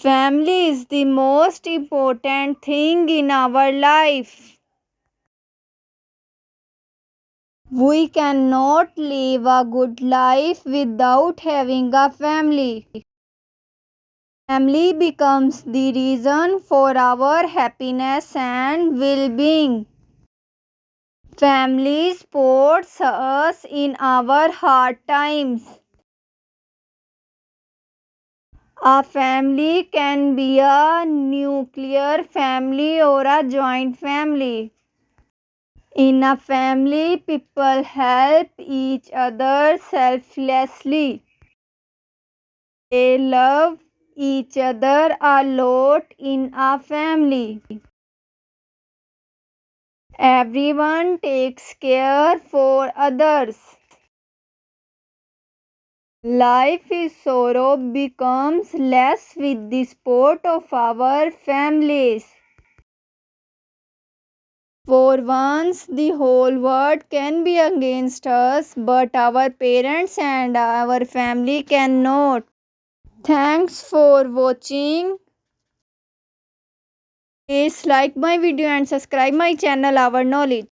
Family is the most important thing in our life. We cannot live a good life without having a family. Family becomes the reason for our happiness and well being. Family supports us in our hard times. A family can be a nuclear family or a joint family. In a family, people help each other selflessly. They love each other a lot in a family. Everyone takes care for others. Life is sorrow becomes less with the support of our families. For once, the whole world can be against us, but our parents and our family cannot. Thanks for watching. Please like my video and subscribe my channel Our Knowledge.